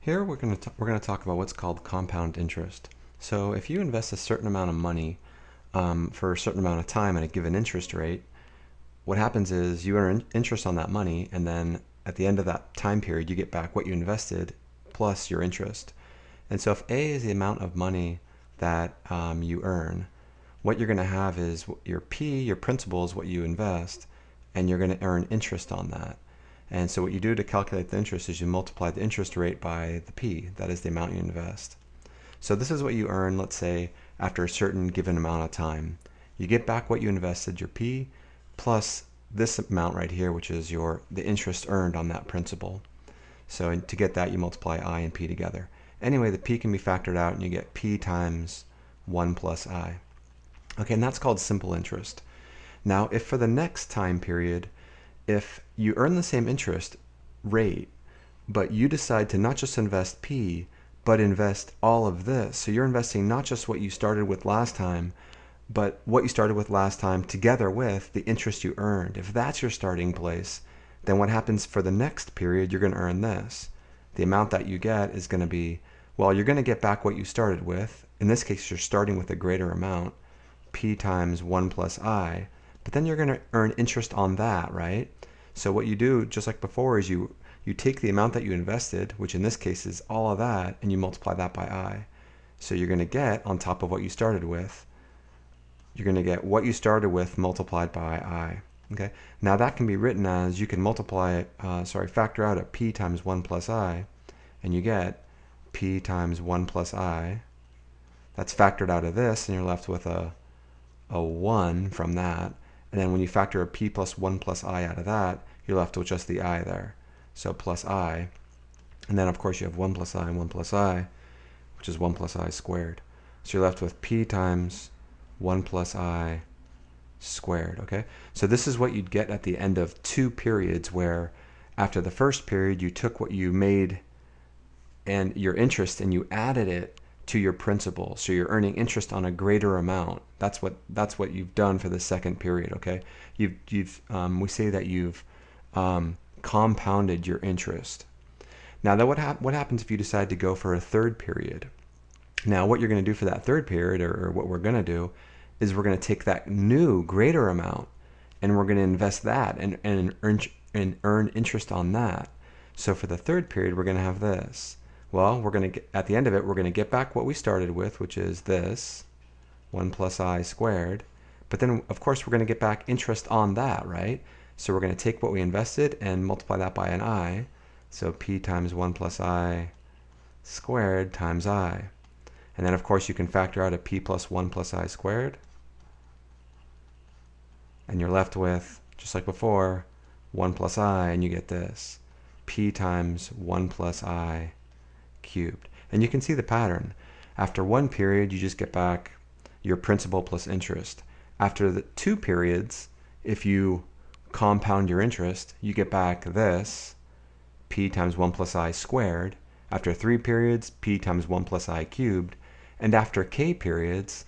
Here we're going to talk about what's called compound interest. So if you invest a certain amount of money for a certain amount of time at a given interest rate, what happens is you earn interest on that money, and then at the end of that time period you get back what you invested plus your interest. And so if A is the amount of money that you earn, what you're going to have is your P, your principal, is what you invest, and you're going to earn interest on that. And so what you do to calculate the interest is you multiply the interest rate by the P, that is the amount you invest. So this is what you earn, let's say, after a certain given amount of time. You get back what you invested, your P, plus this amount right here, which is the interest earned on that principal. So to get that, you multiply I and P together. Anyway, the P can be factored out, and you get P times 1 plus I. Okay, and that's called simple interest. Now, if for the next time period, if you earn the same interest rate, but you decide to not just invest P, but invest all of this, so you're investing not just what you started with last time, but what you started with last time together with the interest you earned. If that's your starting place, then what happens for the next period, you're going to earn this. The amount that you get is going to be, well, you're going to get back what you started with. In this case, you're starting with a greater amount, P times 1 plus I, but then you're going to earn interest on that, right? So what you do, just like before, is you take the amount that you invested, which in this case is all of that, and you multiply that by I. So you're going to get, on top of what you started with, you're going to get what you started with multiplied by I. Okay. Now that can be written as, you can factor out a P times 1 plus I, and you get P times 1 plus I. That's factored out of this, and you're left with a 1 from that. And then when you factor a P plus 1 plus I out of that, you're left with just the I there. So plus I. And then, of course, you have 1 plus I and 1 plus I, which is 1 plus I squared. So you're left with P times 1 plus I squared, okay? So this is what you'd get at the end of two periods, where after the first period, you took what you made and your interest and you added it to your principal. So you're earning interest on a greater amount. That's what you've done for the second period, okay? We say that you've compounded your interest. Now, what happens if you decide to go for a third period? Now, what you're going to do for that third period, or what we're going to do, is we're going to take that new greater amount and we're going to invest that and earn interest on that. So for the third period, we're going to have this. Well, we're going to at the end of it, we're going to get back what we started with, which is this 1 plus I squared. But then, of course, we're going to get back interest on that, right? So we're going to take what we invested and multiply that by an I. So P times 1 plus I squared times I. And then, of course, you can factor out a P plus 1 plus I squared. And you're left with, just like before, 1 plus I, and you get this. P times 1 plus I cubed. And you can see the pattern. After one period, you just get back your principal plus interest. After the two periods, if you compound your interest, you get back this, P times 1 plus I squared. After 3 periods, P times 1 plus I cubed. And after K periods,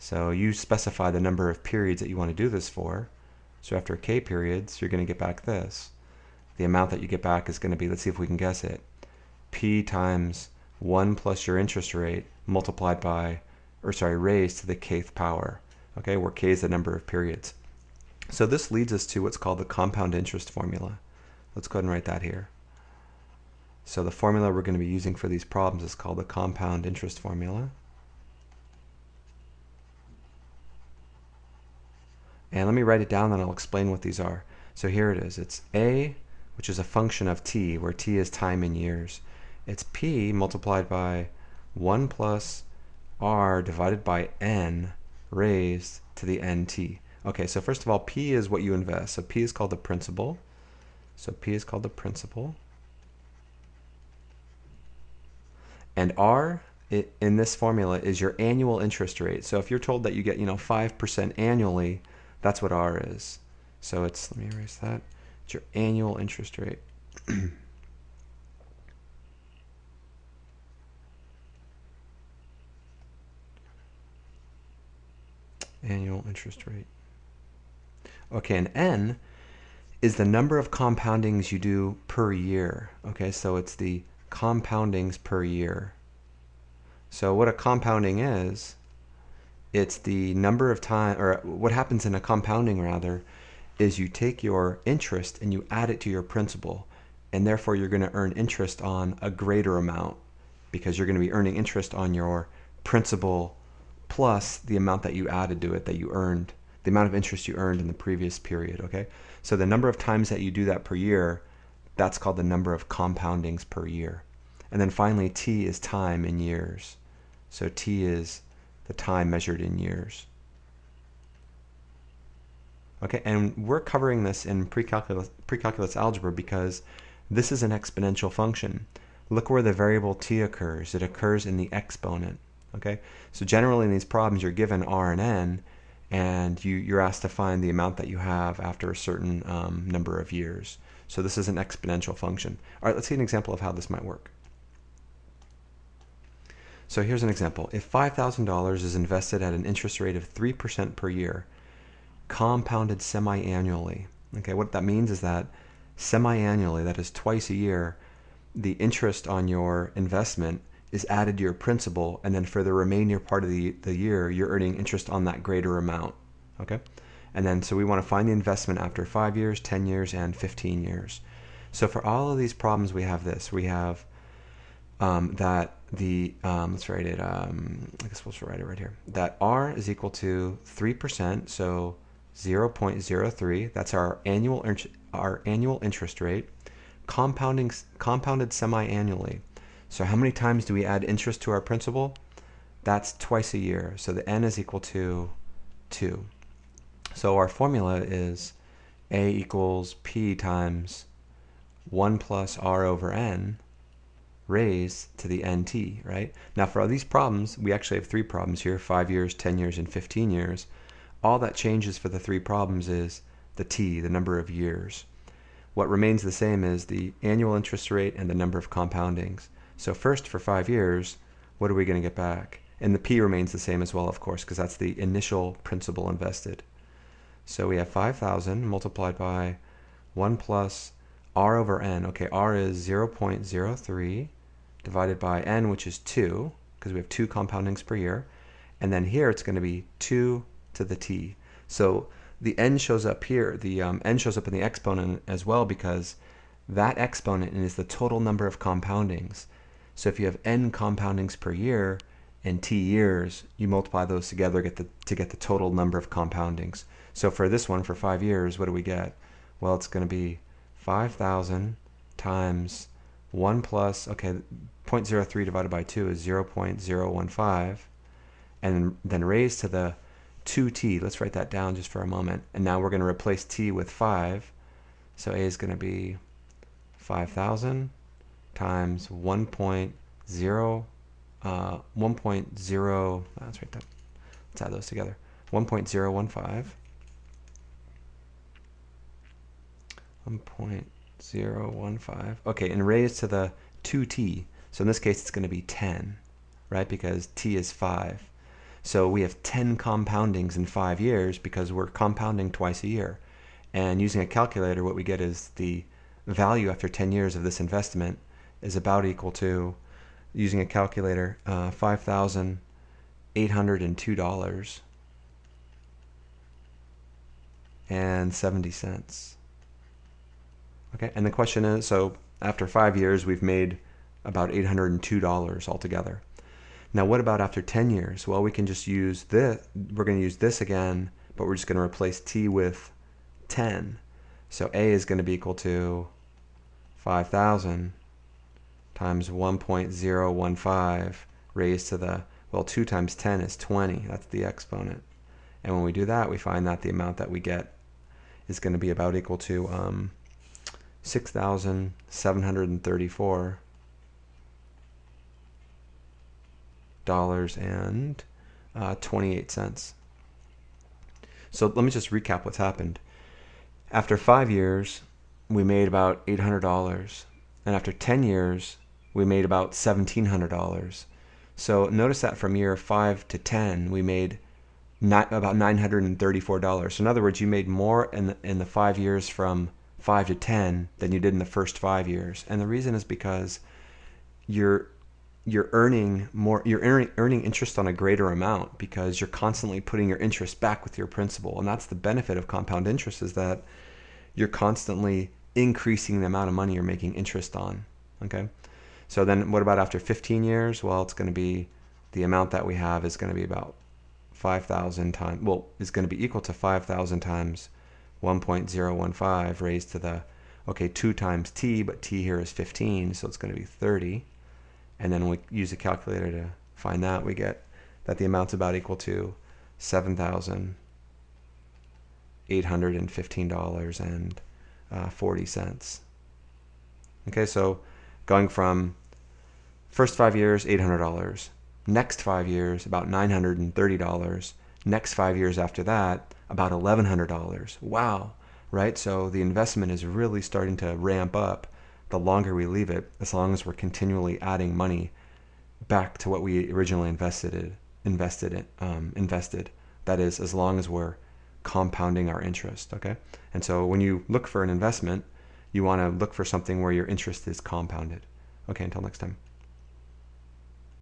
so you specify the number of periods that you want to do this for. So after K periods, you're going to get back this. The amount that you get back is going to be, let's see if we can guess it, P times 1 plus your interest rate multiplied by, raised to the kth power, okay, where K is the number of periods. So this leads us to what's called the compound interest formula. Let's go ahead and write that here. So the formula we're going to be using for these problems is called the compound interest formula. And let me write it down, then I'll explain what these are. So here it is. It's A, which is a function of t, where t is time in years. It's P multiplied by 1 plus R divided by N raised to the NT. Okay, so first of all, P is what you invest. So P is called the principal. So P is called the principal. And R in this formula is your annual interest rate. So if you're told that you get 5% annually, that's what R is. So it's, let me erase that. It's your annual interest rate. Annual interest rate. Okay, and N is the number of compoundings you do per year. Okay, so it's the compoundings per year. So what a compounding is, it's the number of time, or what happens in a compounding rather, is you take your interest and you add it to your principal, and therefore you're going to earn interest on a greater amount because you're going to be earning interest on your principal plus the amount that you added to it, that you earned, the amount of interest you earned in the previous period, okay? So the number of times that you do that per year, that's called the number of compoundings per year. And then finally, t is time in years. So t is the time measured in years. Okay, and we're covering this in precalculus algebra because this is an exponential function. Look where the variable t occurs. It occurs in the exponent. Okay, so generally in these problems you're given r and n, and you're asked to find the amount that you have after a certain number of years. So this is an exponential function. All right, let's see an example of how this might work. So here's an example. If $5,000 is invested at an interest rate of 3% per year, compounded semi-annually. Okay, what that means is that semi-annually, that is twice a year, the interest on your investment is added to your principal, and then for the remaining part of the year, you're earning interest on that greater amount. Okay, and then so we want to find the investment after 5 years, 10 years, and 15 years. So for all of these problems, we have this. We have that the, let's write it, I guess we'll just write it right here, that r is equal to 3%, so 0.03, that's our annual interest rate, compounded semi-annually. So how many times do we add interest to our principal? That's twice a year, so the n is equal to 2. So our formula is a equals p times 1 plus r over n raised to the nt, right? Now for all these problems, we actually have 3 problems here, 5 years, 10 years, and 15 years. All that changes for the 3 problems is the t, the number of years. What remains the same is the annual interest rate and the number of compoundings. So first, for 5 years, what are we going to get back? And the p remains the same as well, of course, because that's the initial principal invested. So we have 5,000 multiplied by 1 plus r over n. Okay, r is 0.03 divided by n, which is 2, because we have 2 compoundings per year. And then here it's going to be 2 to the t. So the n shows up here, the n shows up in the exponent as well, because that exponent is the total number of compoundings. So if you have n compoundings per year and t years, you multiply those together to get the total number of compoundings. So for this one, for 5 years, what do we get? Well, it's going to be 5,000 times 1 plus, okay, 0.03 divided by 2 is 0.015, and then raised to the 2t. Let's write that down just for a moment. And now we're going to replace t with 5. So a is going to be 5,000 times 1.0, let's write that, let's add those together, 1.015, 1.015, okay, and raised to the 2t. So in this case it's going to be 10, right, because t is 5. So we have 10 compoundings in 5 years because we're compounding twice a year. And using a calculator, what we get is the value after 10 years of this investment is about equal to, using a calculator, $5,802.70. Okay, and the question is, so after 5 years, we've made about $802 altogether. Now, what about after 10 years? Well, we can just use this. We're going to use this again, but we're just going to replace t with 10. So a is going to be equal to 5,000 times 1.015 raised to the, well, 2 times 10 is 20. That's the exponent. And when we do that, we find that the amount that we get is going to be about equal to $6,734.28. So let me just recap what's happened. After 5 years, we made about $800, and after 10 years, we made about $1,700. So notice that from year 5 to 10, we made about $934. So in other words, you made more in the 5 years from 5 to 10 than you did in the first 5 years. And the reason is because you're earning interest on a greater amount because you're constantly putting your interest back with your principal. And that's the benefit of compound interest, is that you're constantly increasing the amount of money you're making interest on. Okay? So then what about after 15 years? Well, it's going to be, the amount that we have is going to be about 5,000 times, well, is going to be equal to 5,000 times 1.015 raised to the, okay, 2 times t, but t here is 15, so it's going to be 30. And then we use a calculator to find that. We get that the amount's about equal to $7,815.40. Okay, so going from first 5 years, $800. Next 5 years, about $930. Next 5 years after that, about $1,100. Wow, right? So the investment is really starting to ramp up the longer we leave it, as long as we're continually adding money back to what we originally invested. That is, as long as we're compounding our interest. Okay, and so when you look for an investment, you want to look for something where your interest is compounded. Okay, until next time.